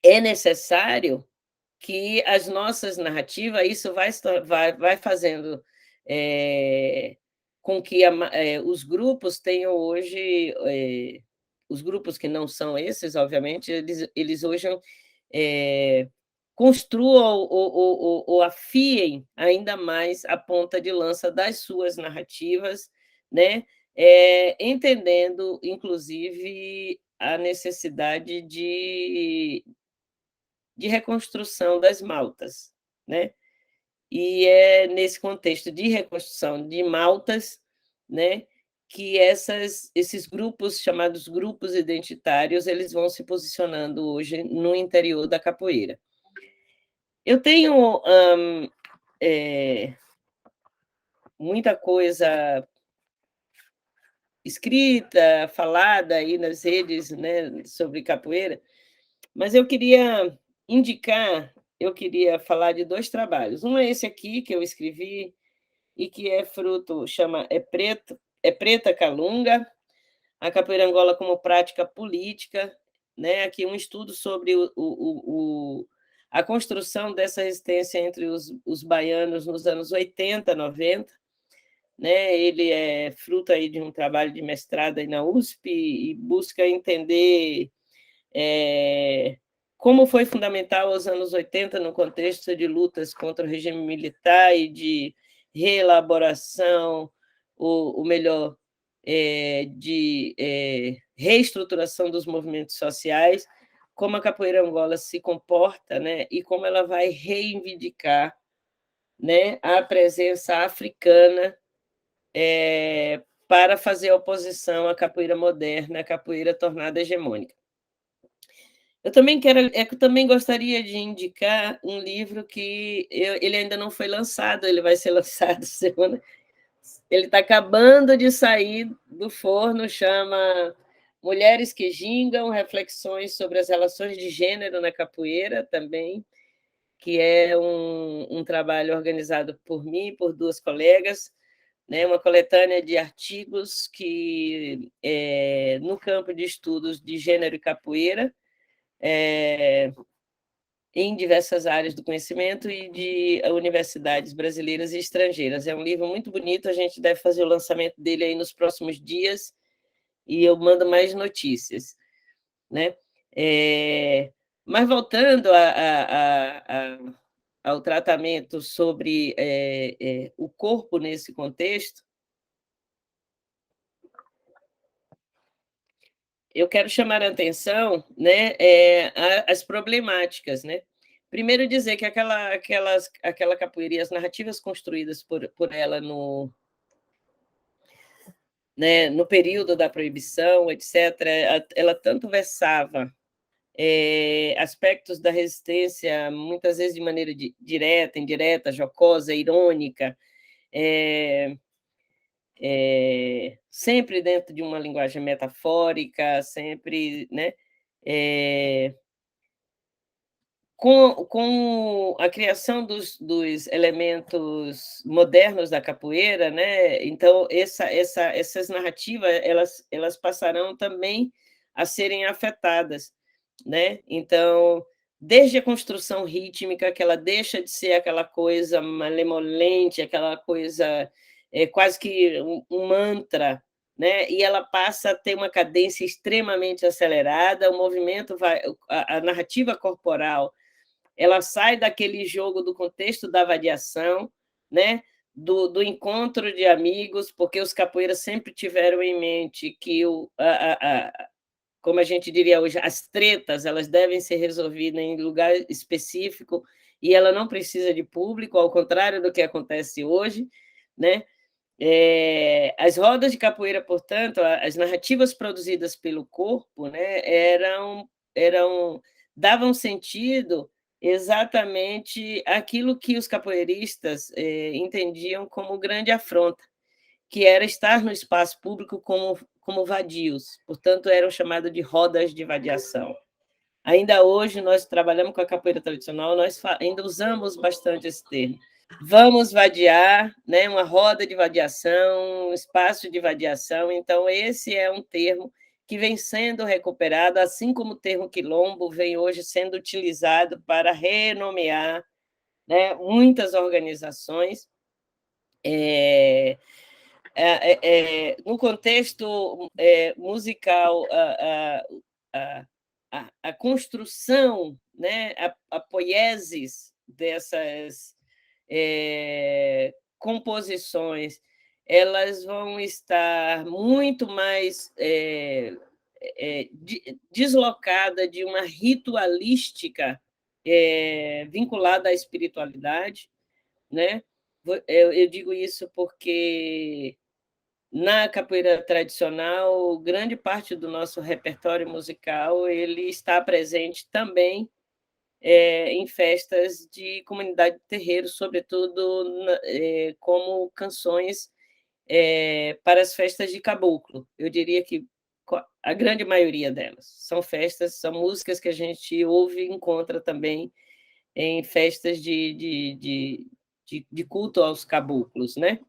é necessário que as nossas narrativas, isso vai fazendo com que os grupos tenham hoje, os grupos que não são esses, obviamente, eles hoje construam ou afiem ainda mais a ponta de lança das suas narrativas, né? Entendendo, inclusive, a necessidade de reconstrução das maltas, né? E é nesse contexto de reconstrução de maltas, né, que esses grupos, chamados grupos identitários, eles vão se posicionando hoje no interior da capoeira. Eu tenho muita coisa escrita, falada aí nas redes, né, sobre capoeira, mas eu queria falar de dois trabalhos. Um é esse aqui, que eu escrevi, e que é fruto, chama É Preta Calunga, a capoeira Angola como prática política, né? Aqui um estudo sobre a construção dessa resistência entre os baianos nos anos 80, 90. Né? Ele é fruto aí de um trabalho de mestrado aí na USP e busca entender como foi fundamental os anos 80 no contexto de lutas contra o regime militar e de reelaboração, ou melhor, de reestruturação dos movimentos sociais, como a capoeira Angola se comporta, né, e como ela vai reivindicar, né, a presença africana para fazer oposição à capoeira moderna, à capoeira tornada hegemônica. Eu também gostaria de indicar um livro que ele ainda não foi lançado, ele vai ser lançado semana. Ele está acabando de sair do forno, chama Mulheres que Gingam, Reflexões sobre as Relações de Gênero na Capoeira, também. que é um trabalho organizado por mim e por duas colegas, né, uma coletânea de artigos que no campo de estudos de gênero e capoeira, em diversas áreas do conhecimento e de universidades brasileiras e estrangeiras. É um livro muito bonito, a gente deve fazer o lançamento dele aí nos próximos dias, e eu mando mais notícias, né? Mas voltando ao tratamento sobre o corpo nesse contexto, eu quero chamar a atenção, né, as problemáticas, né? Primeiro dizer que aquela capoeira e as narrativas construídas por ela né, no período da proibição, etc., ela tanto versava aspectos da resistência, muitas vezes de maneira direta, indireta, jocosa, irônica, sempre dentro de uma linguagem metafórica, sempre, né, com a criação dos elementos modernos da capoeira, né? Então essas narrativas elas passarão também a serem afetadas, né? Então, desde a construção rítmica, que ela deixa de ser aquela coisa malemolente, aquela coisa quase que um mantra, né? E ela passa a ter uma cadência extremamente acelerada, o movimento vai, a narrativa corporal, ela sai daquele jogo do contexto da variação, né? Do encontro de amigos, porque os capoeiras sempre tiveram em mente que como a gente diria hoje, as tretas elas devem ser resolvidas em lugar específico e ela não precisa de público, ao contrário do que acontece hoje, né? As rodas de capoeira, portanto, as narrativas produzidas pelo corpo, né, davam sentido exatamente aquilo que os capoeiristas entendiam como grande afronta, que era estar no espaço público como vadios, portanto, eram chamados de rodas de vadiação. Ainda hoje, nós trabalhamos com a capoeira tradicional, nós ainda usamos bastante esse termo. Vamos vadiar, né? Uma roda de vadiação, um espaço de vadiação. Então, esse é um termo que vem sendo recuperado, assim como o termo quilombo vem hoje sendo utilizado para renomear, né, muitas organizações. No contexto musical, a construção, né, a poiesis dessas composições, elas vão estar muito mais deslocada de uma ritualística vinculada à espiritualidade, né? Eu digo isso porque na capoeira tradicional, grande parte do nosso repertório musical ele está presente também em festas de comunidade de terreiro, sobretudo como canções para as festas de caboclo. Eu diria que a grande maioria delas são festas, são músicas que a gente ouve e encontra também em festas de culto aos caboclos, né?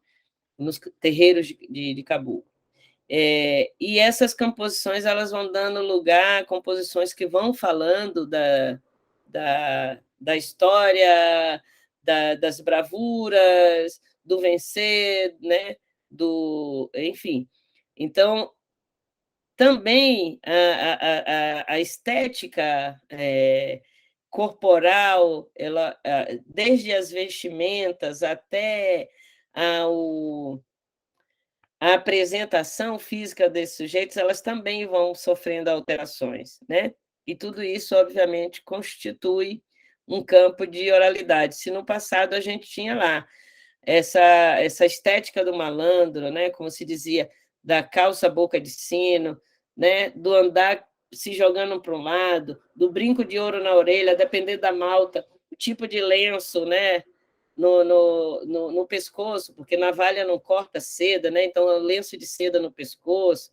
Nos terreiros de caboclo. E essas composições elas vão dando lugar a composições que vão falando da história, das bravuras, do vencer, né? Enfim. Então, também a estética corporal, desde as vestimentas até o a apresentação física desses sujeitos, elas também vão sofrendo alterações, né? E tudo isso, obviamente, constitui um campo de oralidade. Se no passado a gente tinha lá essa estética do malandro, né? Como se dizia, da calça boca de sino, né? Do andar se jogando para um lado, do brinco de ouro na orelha, depender da malta, o tipo de lenço, né? No pescoço, porque navalha não corta seda, né? Então, é um lenço de seda no pescoço.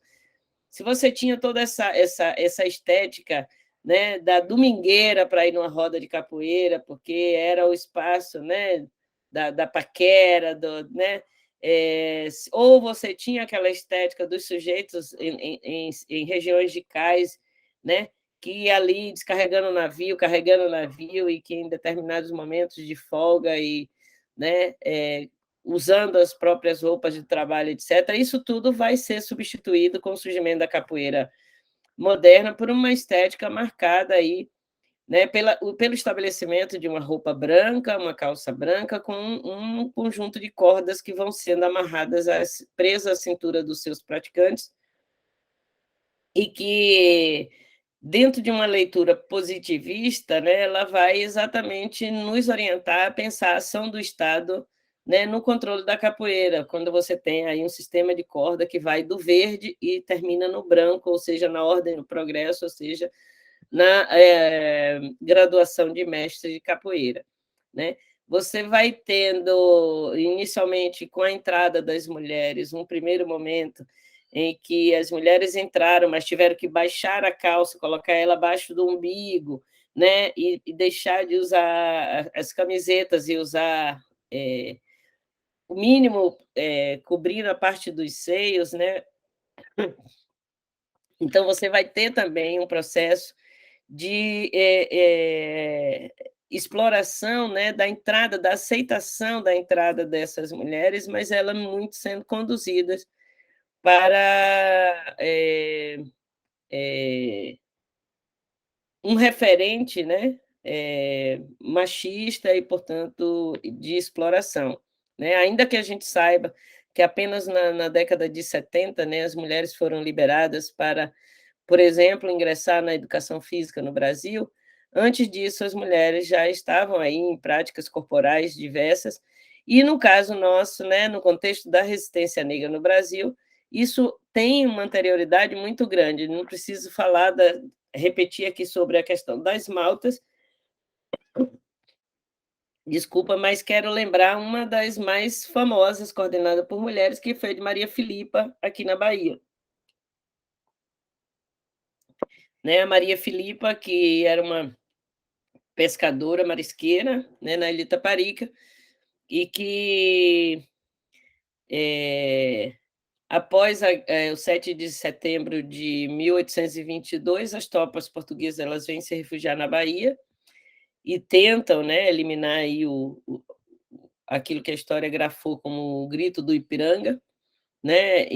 Se você tinha toda essa estética né, da domingueira para ir numa roda de capoeira, porque era o espaço, né, da paquera, né, ou você tinha aquela estética dos sujeitos em regiões de cais, né, que ia ali descarregando o navio, carregando o navio, e que em determinados momentos de folga e, né, usando as próprias roupas de trabalho, etc., isso tudo vai ser substituído com o surgimento da capoeira moderna por uma estética marcada aí, né, pelo estabelecimento de uma roupa branca, uma calça branca, com um conjunto de cordas que vão sendo amarradas, presas à cintura dos seus praticantes, e que, dentro de uma leitura positivista, né, ela vai exatamente nos orientar a pensar a ação do Estado, né, no controle da capoeira, quando você tem aí um sistema de corda que vai do verde e termina no branco, ou seja, na ordem do progresso, ou seja, na graduação de mestre de capoeira, né? Você vai tendo, inicialmente, com a entrada das mulheres, um primeiro momento em que as mulheres entraram, mas tiveram que baixar a calça, colocar ela abaixo do umbigo, né? E deixar de usar as camisetas e usar o mínimo, cobrindo a parte dos seios, né? Então, você vai ter também um processo de exploração, né, da entrada, da aceitação da entrada dessas mulheres, mas elas muito sendo conduzidas para um referente, né, machista e, portanto, de exploração, né? Ainda que a gente saiba que apenas na década de 70, né, as mulheres foram liberadas para, por exemplo, ingressar na educação física no Brasil. Antes disso, as mulheres já estavam aí em práticas corporais diversas, e no caso nosso, né, no contexto da resistência negra no Brasil, isso tem uma anterioridade muito grande. Não preciso repetir aqui sobre a questão das maltas, desculpa, mas quero lembrar uma das mais famosas, coordenada por mulheres, que foi de Maria Filipa, aqui na Bahia. Né, a Maria Filipa, que era uma pescadora marisqueira, né, na Ilha de Itaparica, e que, após o 7 de setembro de 1822, as tropas portuguesas elas vêm se refugiar na Bahia e tentam, né, eliminar aí aquilo que a história grafou como o Grito do Ipiranga, né,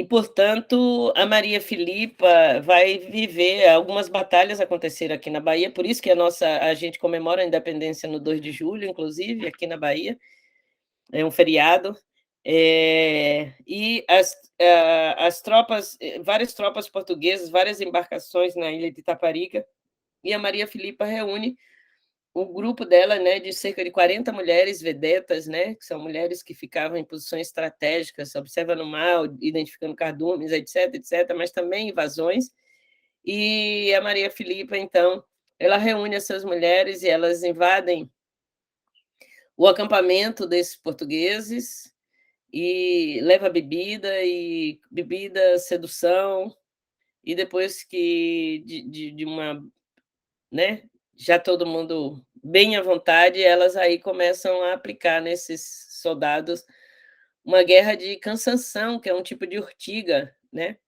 portanto, a Maria Filipa vai viver algumas batalhas aconteceram aqui na Bahia, por isso que a gente comemora a independência no 2 de julho, inclusive, aqui na Bahia, é um feriado, e as tropas, várias tropas portuguesas, várias embarcações na ilha de Itaparica, e a Maria Filipa reúne o grupo dela, né, de cerca de 40 mulheres vedetas, né, que são mulheres que ficavam em posições estratégicas, observando o mar, identificando cardumes, etc., etc., mas também invasões. E a Maria Filipa, então, ela reúne essas mulheres e elas invadem o acampamento desses portugueses e leva bebida, sedução, e depois que de uma, né, já todo mundo bem à vontade, elas aí começam a aplicar nesses soldados uma guerra de cansanção, que é um tipo de urtiga, né?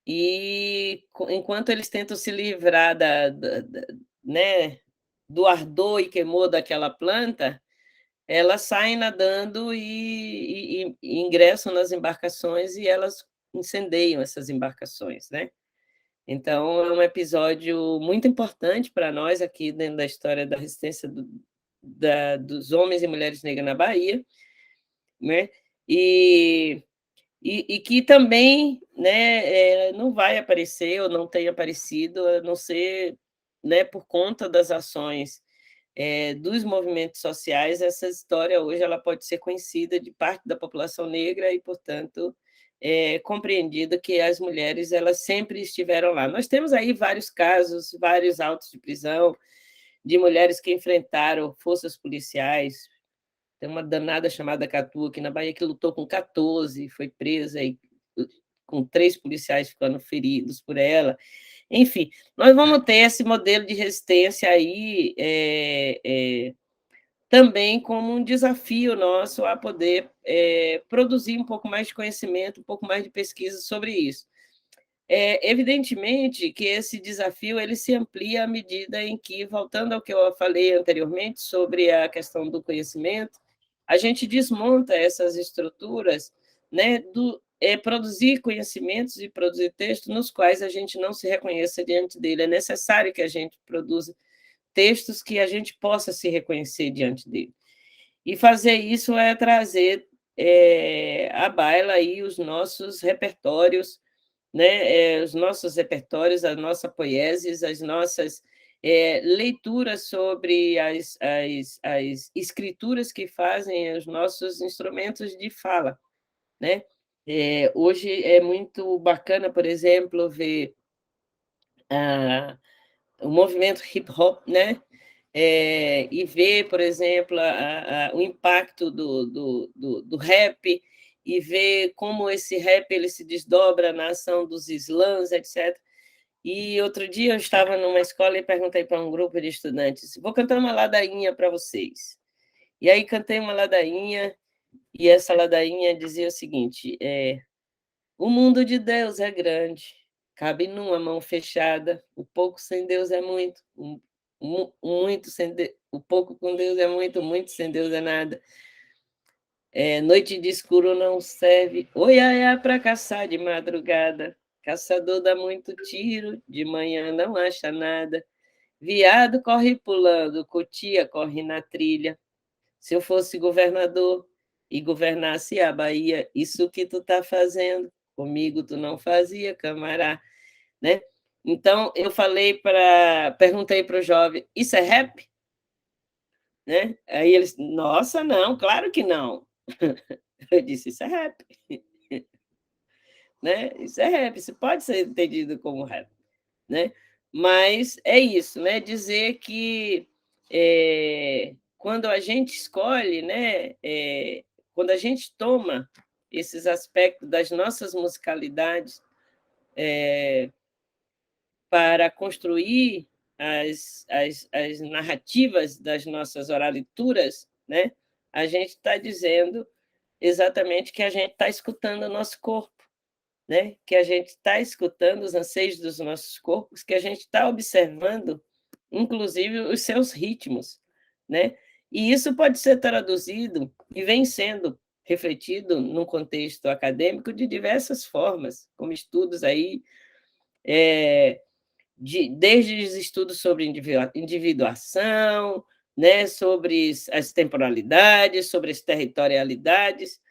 E enquanto eles tentam se livrar né, do ardor e queimor daquela planta, elas saem nadando e ingressam nas embarcações e elas incendeiam essas embarcações, né? Então, é um episódio muito importante para nós aqui dentro da história da resistência dos homens e mulheres negras na Bahia, né? E, e que também, né, não vai aparecer ou não tem aparecido, a não ser, né, por conta das ações dos movimentos sociais. Essa história hoje ela pode ser conhecida de parte da população negra e, portanto, compreendida que as mulheres elas sempre estiveram lá. Nós temos aí vários casos, vários autos de prisão de mulheres que enfrentaram forças policiais. Tem uma danada chamada Catu aqui na Bahia que lutou com 14, foi presa e com 3 policiais ficando feridos por ela. Enfim, nós vamos ter esse modelo de resistência aí, também como um desafio nosso a poder produzir um pouco mais de conhecimento, um pouco mais de pesquisa sobre isso. Evidentemente que esse desafio ele se amplia à medida em que, voltando ao que eu falei anteriormente sobre a questão do conhecimento, a gente desmonta essas estruturas, né, produzir conhecimentos e produzir textos nos quais a gente não se reconheça diante dele. É necessário que a gente produza textos que a gente possa se reconhecer diante dele. E fazer isso é trazer à baila aí os nossos repertórios, né, os nossos repertórios, a nossa poieses, as nossas leituras sobre as escrituras que fazem os nossos instrumentos de fala, né? Hoje é muito bacana, por exemplo, ver o movimento hip hop, né? E ver, por exemplo, o impacto do rap, e ver como esse rap ele se desdobra na ação dos slams, etc. E outro dia eu estava numa escola e perguntei para um grupo de estudantes: vou cantar uma ladainha para vocês. E aí cantei uma ladainha, e essa ladainha dizia o seguinte: o mundo de Deus é grande, cabe numa mão fechada. O pouco sem Deus é muito, muito o pouco com Deus é muito, muito sem Deus é nada. Noite de escuro não serve, oiaiá para caçar de madrugada. Caçador dá muito tiro, de manhã não acha nada. Viado corre pulando, cotia corre na trilha. Se eu fosse governador e governasse a Bahia, isso que tu tá fazendo, comigo tu não fazia, camará, né? Então, perguntei para o jovem, isso é rap? Né? Aí eles, nossa, não, claro que não. Eu disse, isso é rap. Né? Isso é rap, isso pode ser entendido como rap. Né? Mas é isso, né? Dizer que quando a gente escolhe, né? Quando a gente toma esses aspectos das nossas musicalidades para construir as narrativas das nossas oralituras, né? A gente está dizendo exatamente que a gente está escutando o nosso corpo, né? Que a gente está escutando os anseios dos nossos corpos, que a gente está observando, inclusive, os seus ritmos, né? E isso pode ser traduzido e vem sendo refletido num contexto acadêmico de diversas formas, como estudos aí, desde os estudos sobre individuação, né? Sobre as temporalidades, sobre as territorialidades,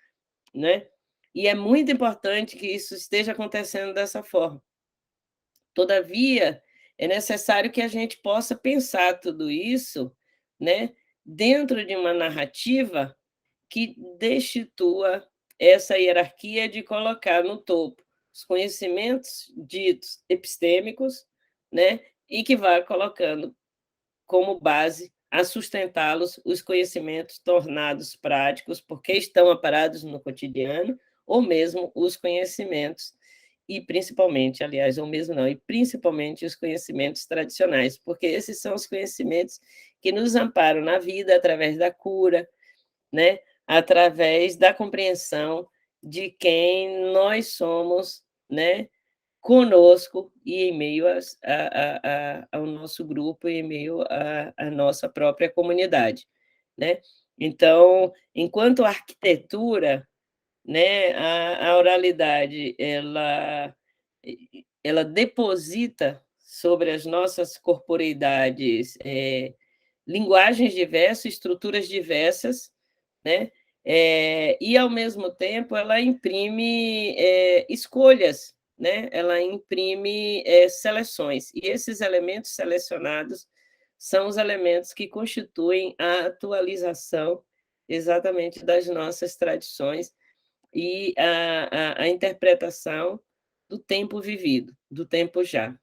né? E é muito importante que isso esteja acontecendo dessa forma. Todavia, é necessário que a gente possa pensar tudo isso, né, dentro de uma narrativa que destitua essa hierarquia de colocar no topo os conhecimentos ditos epistêmicos, né, e que vá colocando como base a sustentá-los os conhecimentos tornados práticos, porque estão aparados no cotidiano, ou mesmo os conhecimentos, e principalmente, aliás, ou mesmo não, e principalmente os conhecimentos tradicionais, porque esses são os conhecimentos que nos amparam na vida através da cura, né? Através da compreensão de quem nós somos, né? Conosco e em meio ao nosso grupo e em meio à nossa própria comunidade, né? Então, enquanto arquitetura, né, a oralidade ela deposita sobre as nossas corporeidades linguagens diversas, estruturas diversas, né? E, ao mesmo tempo, ela imprime escolhas, né? Ela imprime seleções, e esses elementos selecionados são os elementos que constituem a atualização exatamente das nossas tradições e a interpretação do tempo vivido, do tempo já.